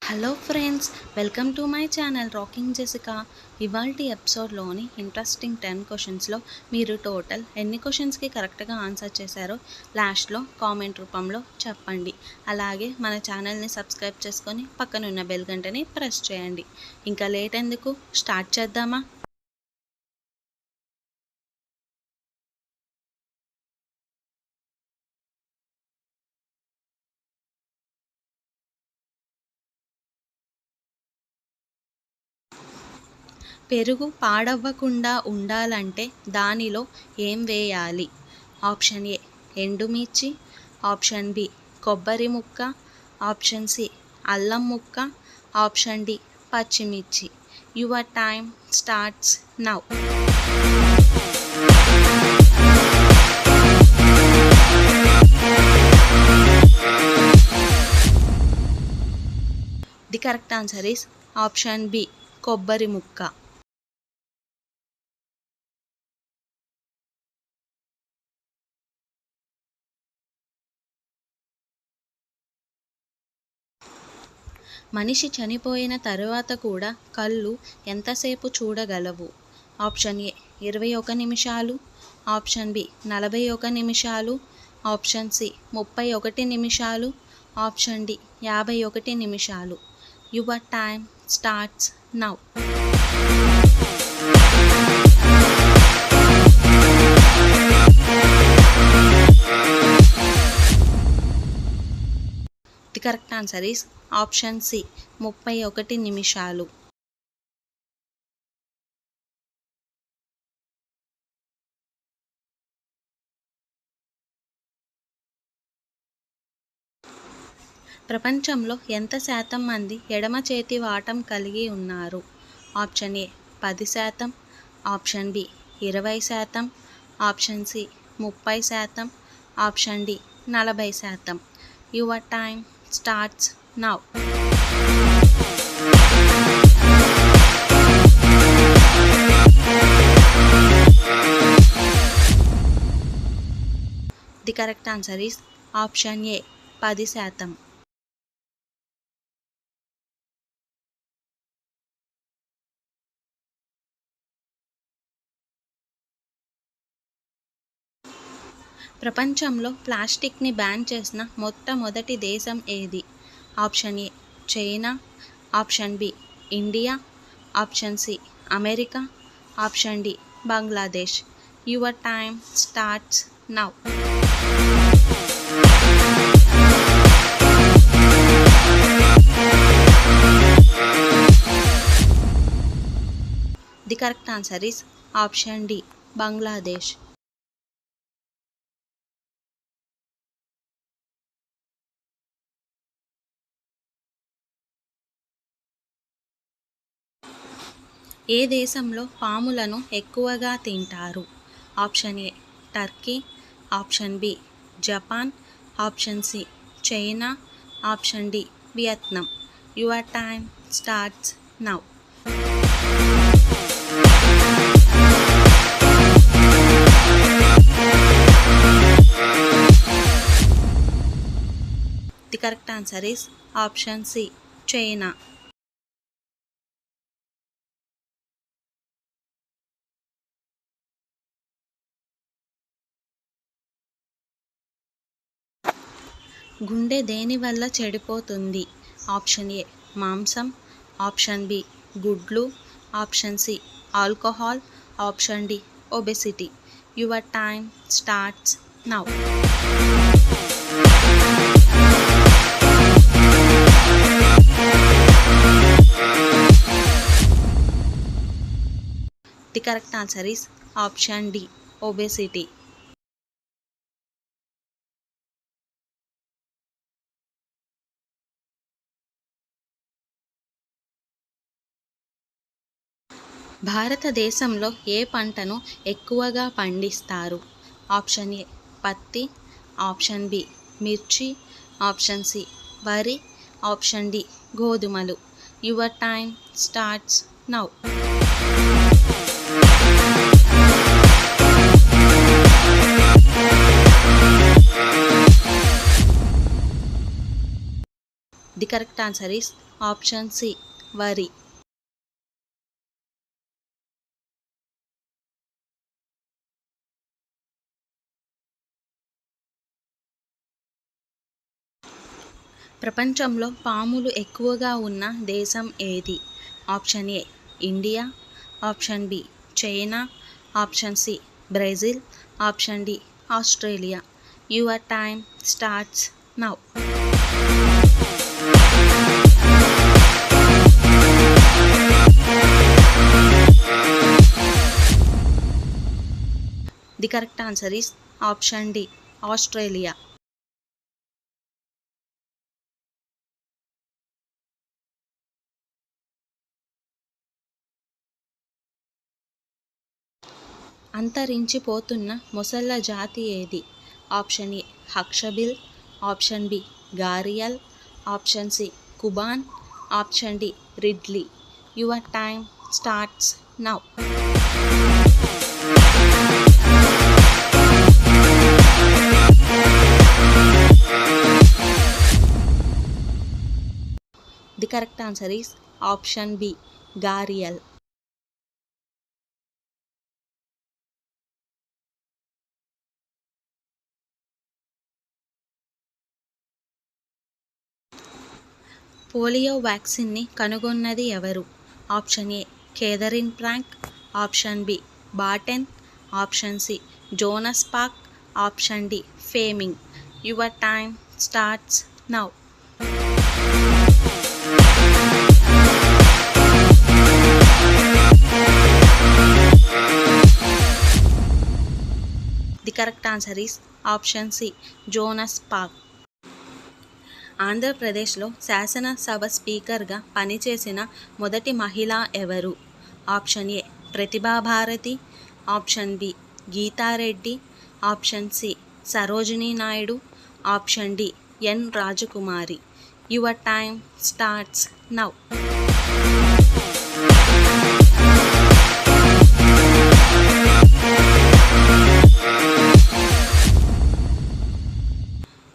Hello friends, welcome to my channel rocking Jessica. ఇవాల్టి ఎపిసోడ్లోని interesting 10 క్వశ్చన్స్లో మీరు total ఎన్ని క్వశ్చన్స్కి కరెక్ట్గా ఆన్సర్ చేశారో లాస్ట్లో కామెంట్ రూపంలో చెప్పండి. అలాగే మన ఛానల్ని సబ్స్క్రైబ్ చేసుకొని పక్కనున్న బెల్ గంటని ప్రెస్ చేయండి. ఇంకా లేట్ ఎందుకు, స్టార్ట్ చేద్దామా? పెరుగు పాడవ్వకుండా ఉండాలంటే దానిలో ఏం వేయాలి? ఆప్షన్ ఏ ఎండుమిర్చి, ఆప్షన్ బి కొబ్బరి ముక్క, ఆప్షన్ సి అల్లం ముక్క, ఆప్షన్ డి పచ్చిమిర్చి. Your time starts now. The correct answer is option B కొబ్బరి ముక్క. మనిషి చనిపోయిన తరువాత కూడా కళ్ళు ఎంతసేపు చూడగలవు? ఆప్షన్ ఏ 21 నిమిషాలు, ఆప్షన్ బి 41 నిమిషాలు, ఆప్షన్ సి 31 నిమిషాలు, ఆప్షన్ డి 51 నిమిషాలు. Your time starts now. The correct answer is option C 31 నిమిషాలు. ప్రపంచంలో ఎంత శాతం మంది ఎడమ చేతి వాటం కలిగి ఉన్నారు? Option A 10%, option B 20%, option C 30%, option D 40%. Your time starts now. The correct answer is option A 10%. ప్రపంచంలో ప్లాస్టిక్ని బ్యాన్ చేసిన మొట్టమొదటి దేశం ఏది? Option A China, option B India, option C America, option D Bangladesh. Your time starts now. The correct answer is option D Bangladesh. ఏ దేశంలో పాములను ఎక్కువగా తింటారు? Option A Turkey, option B Japan, option C China, option D Vietnam. Your time starts now. The correct answer is option C China. గుండె దేని వల్ల చెడిపోతుంది? Option A మాంసం, ఆప్షన్ బి గుడ్లు, option C alcohol, option D obesity. Your time starts now. The correct answer is option D obesity. భారతదేశంలో ఏ పంటను ఎక్కువగా పండిస్తారు? ఆప్షన్ ఏ పత్తి, ఆప్షన్ బి మిర్చి, ఆప్షన్ సి వరి, ఆప్షన్ డి గోధుమలు. Your time starts now. The correct answer is option C వరి. ప్రపంచంలో పాములు ఎక్కువగా ఉన్న దేశం ఏది? Option A India, option B China, option C Brazil, option D Australia. Your time starts now. The correct answer is option D Australia. అంతరించిపోతున్న మొసళ్ళ జాతి ఏది? Option A hawksbill, option B gharial, option C Cuban, option D ridley. Your time starts now. The correct answer is option B gharial. Polio వ్యాక్సిన్ని కనుగొన్నది ఎవరు? Option A Catherine Frank, option B Batten, option C Jonas Pak, option D ఫేమింగ్. Your time starts now. The correct answer is option C Jonas Pak. ఆంధ్రప్రదేశ్లో శాసనసభ స్పీకర్గా పనిచేసిన మొదటి మహిళ ఎవరు? Option A Pratibha Bharati, option B Geeta Reddy, option C Sarojini Naidu, option D N Rajakumari. Your time starts now.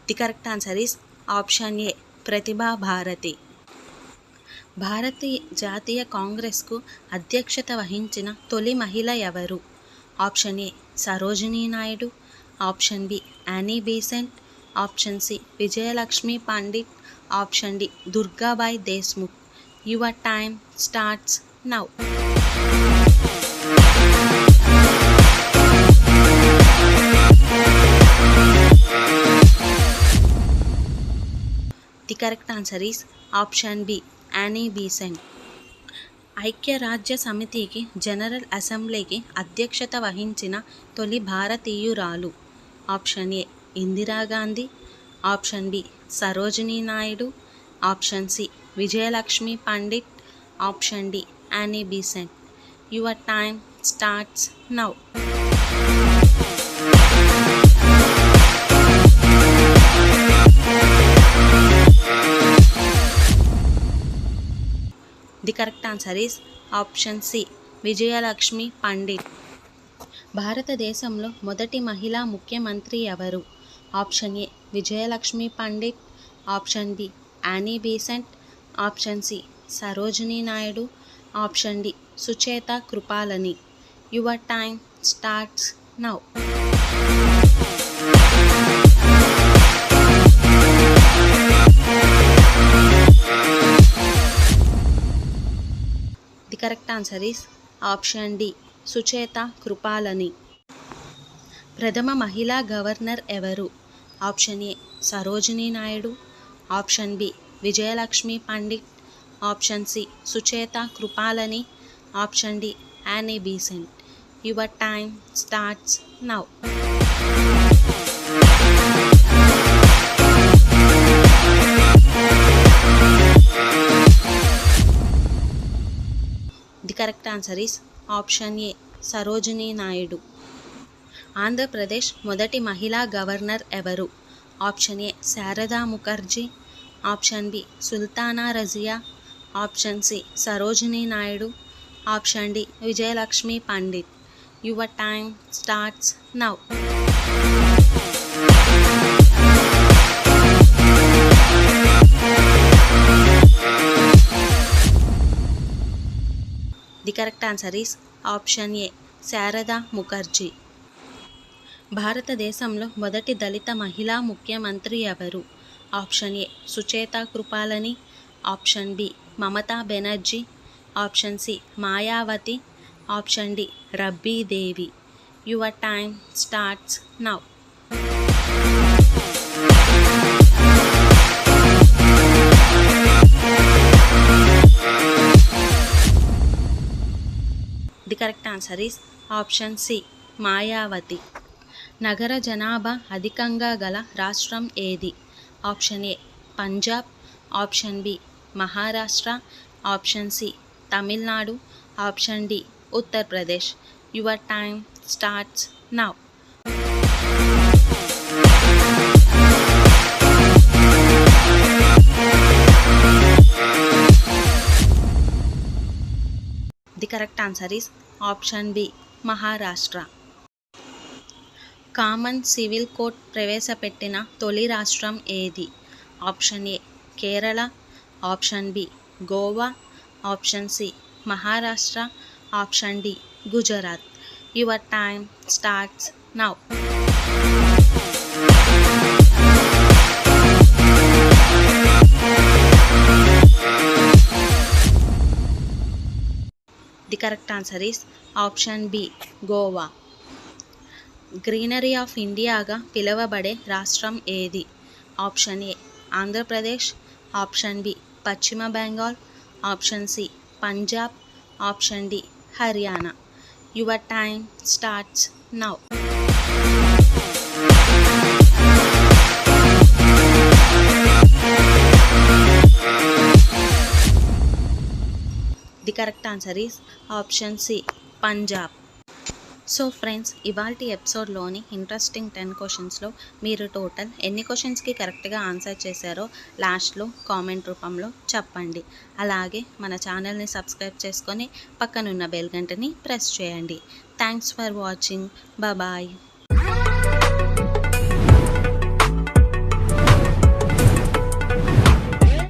The correct answer is option ఏ ప్రతిభా భారతి. భారతీయ జాతీయ కాంగ్రెస్కు అధ్యక్షత వహించిన తొలి మహిళ ఎవరు? Option A Sarojini Naidu, option B Annie Besant, option C Vijayalakshmi Pandit, option D Durgabai Deshmukh. Your time starts now. The correct answer is option B Annie Besant. ఐక్యరాజ్య సమితికి general అసెంబ్లీకి అధ్యక్షత వహించిన తొలి భారతీయురాలు? Option A Indira Gandhi, option B Sarojini Naidu, option C Vijayalakshmi Pandit, option D Annie Besant. Your time starts now. The correct answer is option C Vijayalakshmi Pandit. భారతదేశంలో మొదటి మహిళా ముఖ్యమంత్రి ఎవరు? Option A Vijayalakshmi Pandit, option B Annie Besant, option C Sarojini Naidu, option D Sucheta Kripalani. Your time starts now. The correct answer is option D Sucheta Kripalani. ప్రథమ మహిళా governor ఎవరు? Option A Sarojini Naidu, option B Vijayalakshmi Pandit, option C Sucheta Kripalani, option D Annie Besant. Your time starts now. The correct answer is option A Sarojini Naidu. Andhra Pradesh మొదటి మహిళా governor ఎవరు? Option A Sharada Mukherjee, option B Sultana Razia, option C Sarojini Naidu, option D Vijayalakshmi Pandit. Your time starts now. The correct answer is option A Sharada Mukherjee. భారతదేశంలో మొదటి దళిత మహిళా ముఖ్యమంత్రి ఎవరు? Option A Sucheta Kripalani, option B Mamata Banerjee, option C Mayawati, option D Rabri Devi. Your time starts now. The correct answer is option C Mayawati. నగర జనాభా అధికంగా గల రాష్ట్రం ఏది? Option A Punjab, option B Maharashtra, option C Tamil Nadu, option D Uttar Pradesh. Your time starts now. The correct answer is option B Maharashtra. Common civil code ప్రవేశపెట్టిన తొలి రాష్ట్రం ఏది? Option A Kerala, option B Goa, option C Maharashtra, option D Gujarat. Your time starts now. The correct answer is option B Goa. Greenery of ఇండియాగా పిలువబడే రాష్ట్రం ఏది? Option ఏ Andhra Pradesh, option B పశ్చిమ Bengal, option C Punjab, option D Haryana. Your time starts now. The correct answer is option C Punjab. So friends, ఇవాల్టి ఎపిసోడ్లోని interesting 10 క్వశ్చన్స్లో మీరు total ఎన్ని క్వశ్చన్స్కి కరెక్ట్గా answer చేశారో లాస్ట్లో కామెంట్ రూపంలో చెప్పండి. అలాగే మన ఛానల్ని సబ్స్క్రైబ్ చేసుకొని పక్కనున్న బెల్ గంటని ప్రెస్ చేయండి. Thanks for watching. బాయ్.